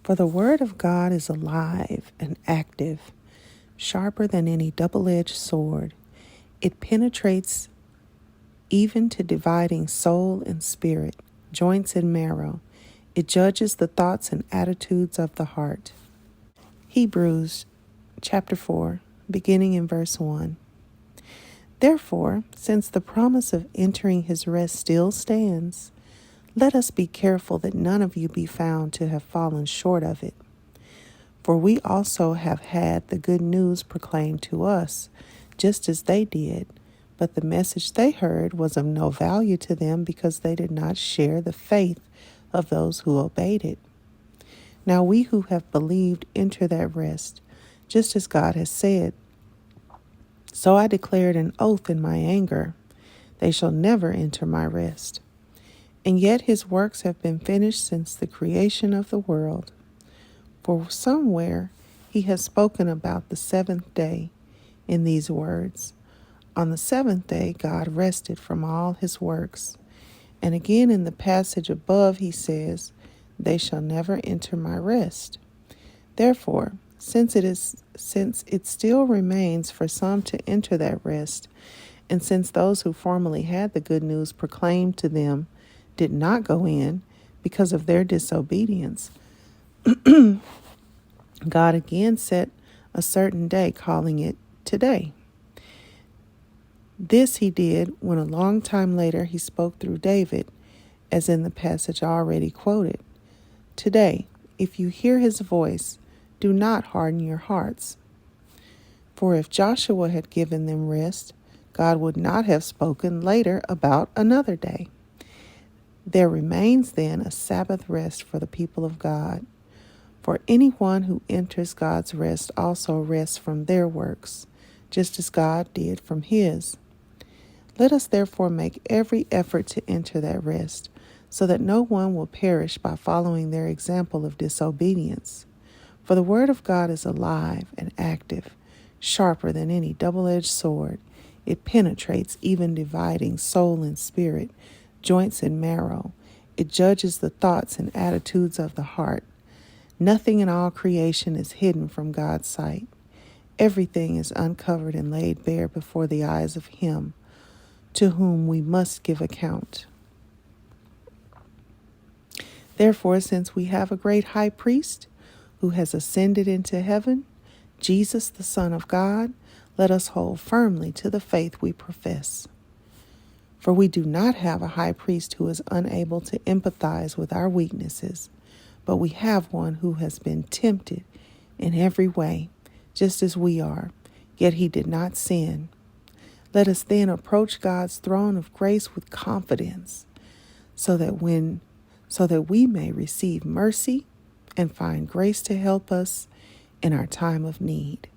For the word of God is alive and active, sharper than any double-edged sword. It penetrates even to dividing soul and spirit, joints and marrow. It judges the thoughts and attitudes of the heart. Hebrews chapter 4, beginning in verse 1. Therefore, since the promise of entering his rest still stands, let us be careful that none of you be found to have fallen short of it. For we also have had the good news proclaimed to us, just as they did, but the message they heard was of no value to them because they did not share the faith of those who obeyed it. Now we who have believed enter that rest, just as God has said. So I declared an oath in my anger, they shall never enter my rest. And yet his works have been finished since the creation of the world. For somewhere he has spoken about the seventh day in these words. On the seventh day God rested from all his works. And again in the passage above he says, they shall never enter my rest. Therefore, since it still remains for some to enter that rest, and since those who formerly had the good news proclaimed to them did not go in because of their disobedience, God again set a certain day, calling it today. This he did when a long time later he spoke through David, as in the passage already quoted. Today, if you hear his voice, do not harden your hearts. For if Joshua had given them rest, God would not have spoken later about another day. There remains then a Sabbath rest for the people of God. For anyone who enters God's rest also rests from their works, just as God did from his. Let us therefore make every effort to enter that rest, so that no one will perish by following their example of disobedience. For the word of God is alive and active, sharper than any double-edged sword. It penetrates, even dividing soul and spirit, joints and marrow. It judges the thoughts and attitudes of the heart. Nothing in all creation is hidden from God's sight. Everything is uncovered and laid bare before the eyes of him to whom we must give account. Therefore, since we have a great high priest who has ascended into heaven, Jesus, the Son of God, let us hold firmly to the faith we profess. For we do not have a high priest who is unable to empathize with our weaknesses, but we have one who has been tempted in every way, just as we are, yet he did not sin. Let us then approach God's throne of grace with confidence, so that we may receive mercy and find grace to help us in our time of need.